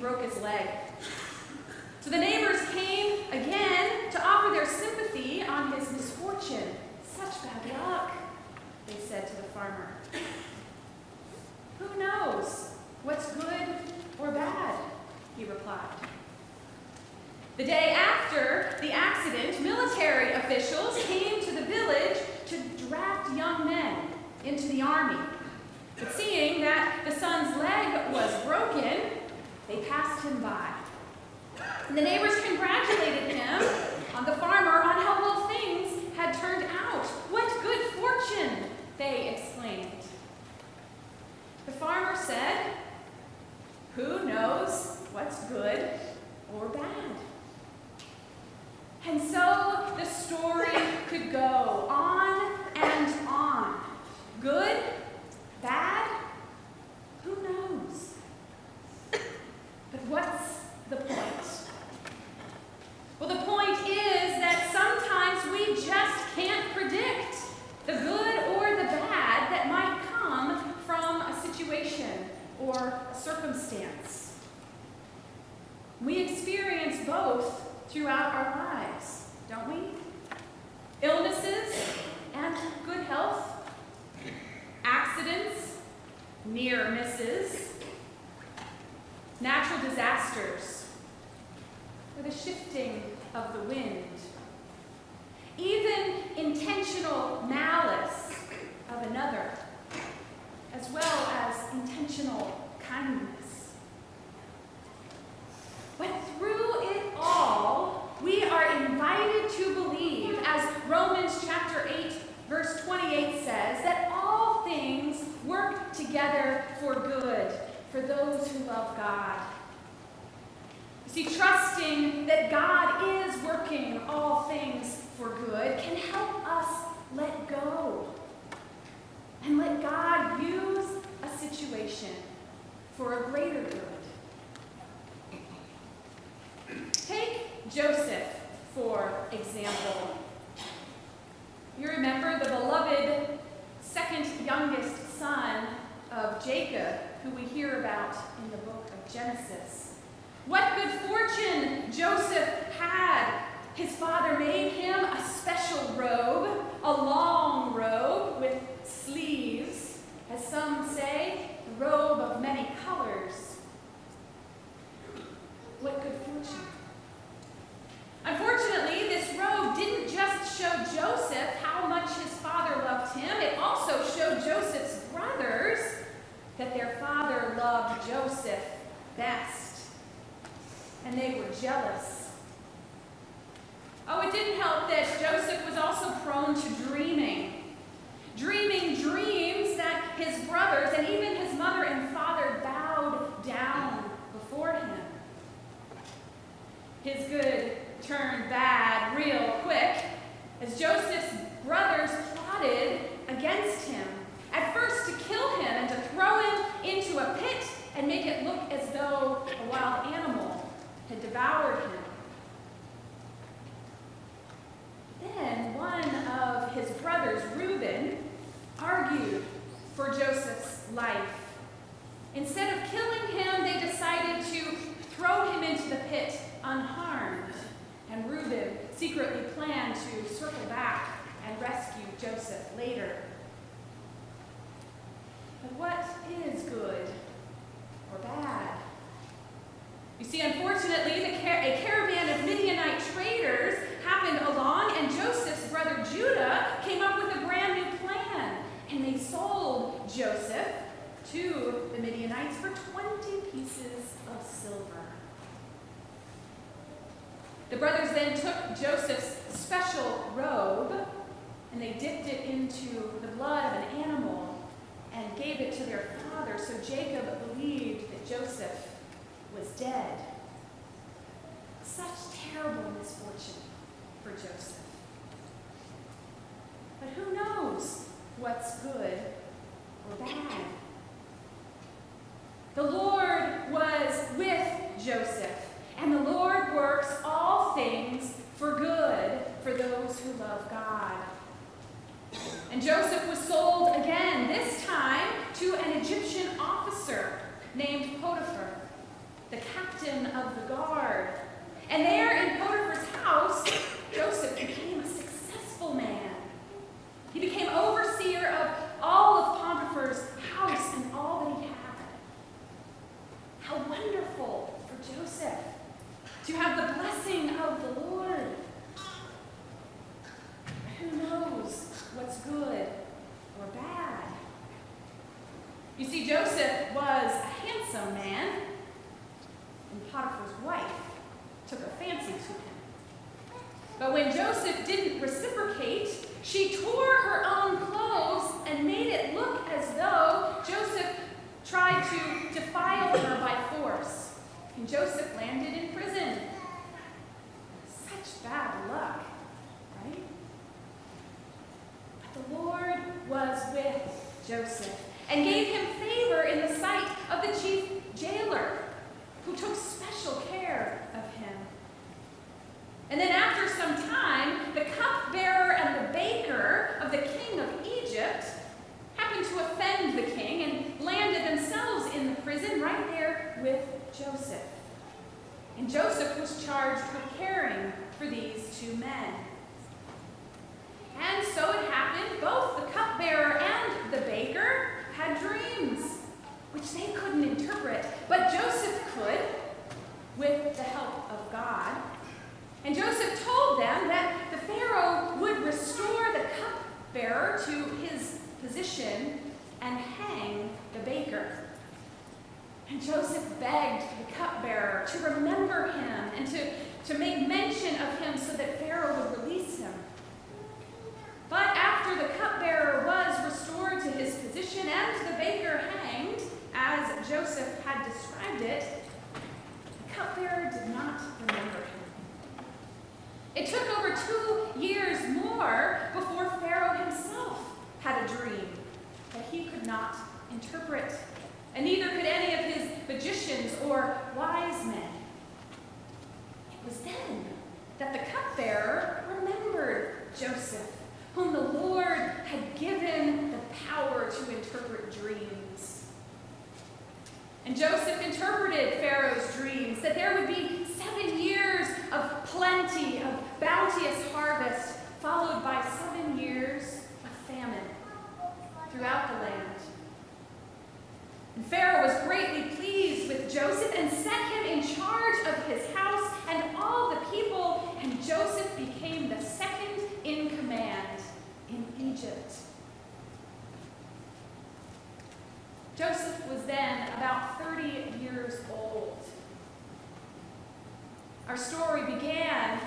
broke his leg. So the neighbors came again to offer their sympathy on his misfortune. Such bad luck, they said to the farmer. Who knows what's good or bad, he replied. The day after the accident, military officials came to the village to draft young men into the army. But seeing that the son's leg was broken, they passed him by. And the neighbors congratulated him on the farmer on how well things had turned out. What good fortune, they exclaimed. The farmer said, who knows what's good or bad? And so the story could go on and on. Good, bad, who knows? But what's the point? Well, the point is that sometimes we just can't predict the good or the bad that might come from a situation or a circumstance. We experience both throughout our lives, don't we? Illnesses and good health, accidents, near misses, natural disasters, or the shifting of the wind, even intentional malice of another, as well as intentional kindness. But through it all, we are invited to believe, as Romans chapter 8, verse 28 says, that all things work together for good for those who love God. You see, trusting that God is working all things for good can help us let go and let God use a situation for a greater good. Take Joseph, for example. You remember the beloved second youngest son of Jacob, who we hear about in the book of Genesis. What good fortune Joseph had. His father made him a special robe, a long robe with sleeves, as some say, a robe of many colors. What good fortune. Unfortunately, this robe didn't just show Joseph how much his father loved him, it also showed Joseph's brothers that their father loved Joseph best. And they were jealous. Oh, it didn't help that Joseph was also prone to dreaming dreams that his brothers and even his mother and father bowed down before him. His good turned bad real quick as Joseph's brothers plotted against him, at first to kill him and to throw him into a pit and make it look as though a wild animal had devoured him. Then one of his brothers, Reuben, argued for Joseph's life. Instead of killing him, they decided to throw him into the pit unharmed. And Reuben secretly planned to circle back and rescue Joseph later. But what is good or bad? You see, unfortunately, a caravan of Midianite traders happened along, and Joseph's brother Judah came up with a brand new plan. And they sold Joseph to the Midianites for 20 pieces of silver. The brothers then took Joseph's special robe, and they dipped it into the blood of an animal and gave it to their father, so Jacob believed that Joseph was dead. Such terrible misfortune for Joseph. But who knows what's good or bad? The Lord was with Joseph, and the Lord works all things for good for those who love God. And Joseph was sold again, this time to an Egyptian officer named Potiphar. the captain of the guard. And there in Potiphar's house, Joseph became a successful man. He became overseer of all of Potiphar's house and all that he had. How wonderful for Joseph to have the blessing of the Lord. Who knows what's good or bad? You see, Joseph was a handsome man, and Potiphar's wife took a fancy to him. But when Joseph didn't reciprocate, she tore her own clothes and made it look as though Joseph tried to defile her by force. And Joseph landed in prison. Such bad luck, right? But the Lord was with Joseph and gave him favor in the sight of the chief jailer, who took special care of him. And then after some time, the cupbearer and the baker of the king of Egypt happened to offend the king and landed themselves in the prison right there with Joseph. And Joseph was charged with caring for these two men. And so it happened, both the cupbearer and the baker had dreams, which they couldn't interpret, but Joseph could, with the help of God. And Joseph told them that the Pharaoh would restore the cupbearer to his position and hang the baker. And Joseph begged the cupbearer to remember him and to make mention of him so that Pharaoh would release him. But after the cupbearer was restored to his position and the baker hanged, as Joseph had described it, the cupbearer did not remember him. It took over 2 years more before Pharaoh himself had a dream that he could not interpret, and neither could any of his magicians or wise men. It was then that the cupbearer remembered Joseph, whom the Lord had given the power to interpret dreams. And Joseph interpreted Pharaoh's dreams, that there would be 7 years of plenty, of bounteous harvest, followed by 7 years of famine throughout the land. And Pharaoh was greatly pleased with Joseph and set him in charge of his house and all the people, and Joseph became the second in command in Egypt. Joseph was then about 30 years old. Our story began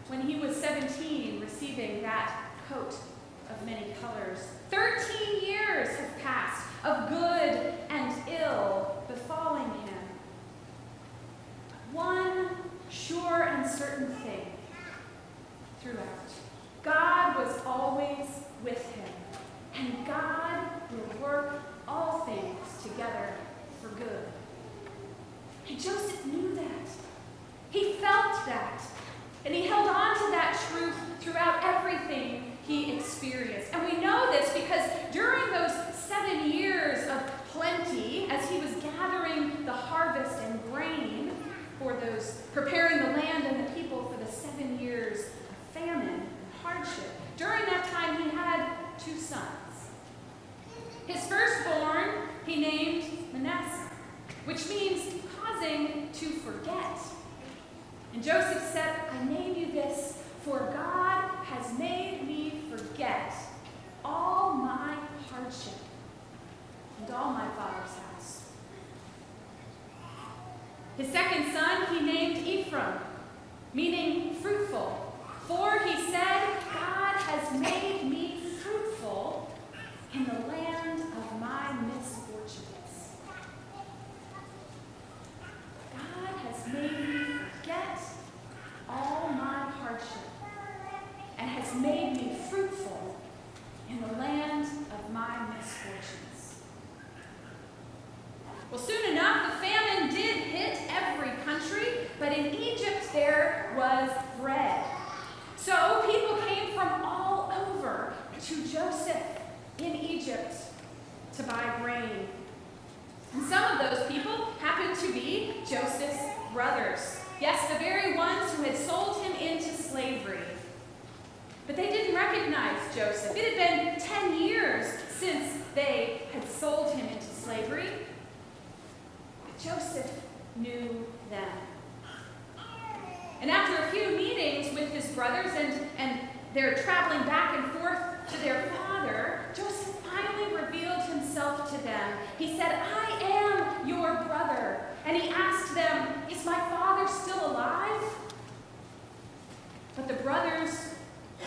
when he was 17, receiving that coat of many colors. 13 years have passed of good and ill befalling him. One sure and certain thing throughout: God was always with him, and God will work all things together for good. And Joseph knew that. He felt that. And he held on to that truth throughout everything he experienced. And we know this because during those 7 years of plenty, as he was gathering the harvest and grain for those, preparing the land and the people for the 7 years of famine and hardship, during that time he had 2 sons. His firstborn he named Manasseh, which means causing to forget. And Joseph said, I name you this, for God has made me forget all my hardship and all my father's house. His second son he named Ephraim, meaning fruitful, for he said, God has made me fruitful in the land of my misfortunes. God has made me forget all my hardship and has made me fruitful in the land of my misfortunes. Well, soon enough, the famine did hit every country, but in Egypt there was bread. So people came from all over to Joseph in Egypt to buy grain. And some of those people happened to be Joseph's brothers. Yes, the very ones who had sold him into slavery. But they didn't recognize Joseph. It had been 10 years since they had sold him into slavery. But Joseph knew them. And after a few meetings with his brothers and they're traveling back and forth to their father, Joseph finally revealed himself to them. He said, "I am your brother." And he asked them, "Is my father still alive?" But the brothers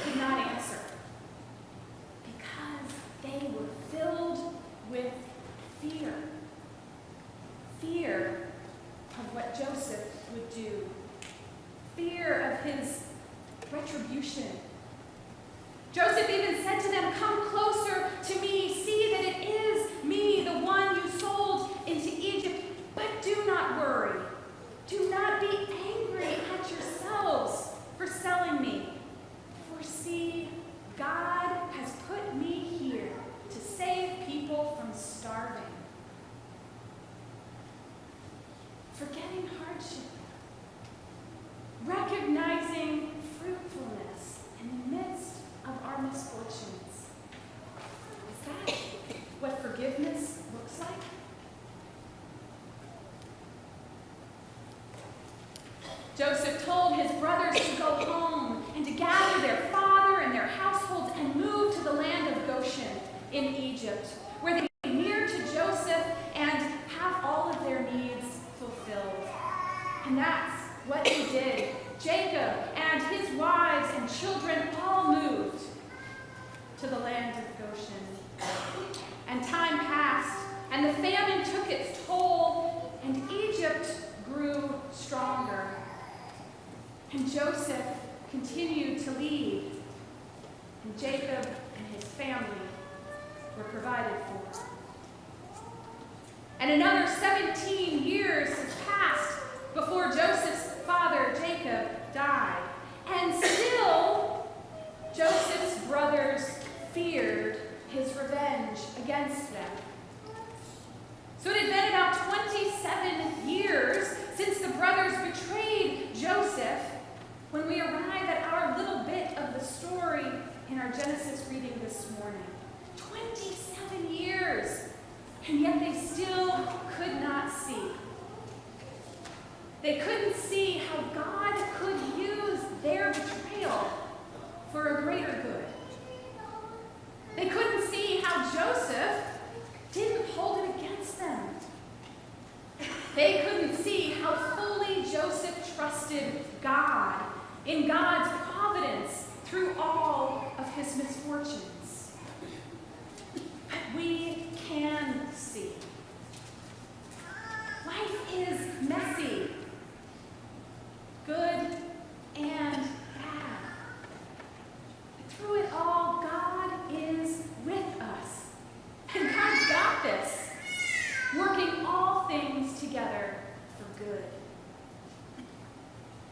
did not answer because they were filled with fear. Fear of what Joseph would do. Fear of his retribution. Joseph even said to them, "Come closer to me. See that it is me, the one you sold into Egypt. But do not worry. Do not be angry at yourselves for selling me. For see, God has put me here to save people from starving." Forgetting hardship. Recognizing fruitfulness in the midst of our misfortunes. Is that what forgiveness looks like? Joseph told his brothers to go home and to gather their father and their households and move to the land of Goshen in Egypt, where they would be near to Joseph and have all of their needs fulfilled. And that's what he did. Jacob and his wives and children all moved to the land of Goshen. And time passed, and the famine took its toll, and Egypt grew stronger. And Joseph continued to lead, and Jacob and his family were provided for. And another 17 years has passed before Joseph's father, Jacob, died. And still, Joseph's brothers feared his revenge against them. So it had been about 27 years since the brothers betrayed Joseph when we arrive at our little bit of the story in our Genesis reading this morning. 27 years, and yet they still could not see. They couldn't see how God could use their betrayal for a greater good. They couldn't see how Joseph didn't hold it against them. They couldn't see how fully Joseph trusted God in God's providence through all of his misfortunes. But we can see. Life is messy. Good and bad. But through it all, God is with us. And God's got this, working all things together for good.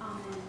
Amen.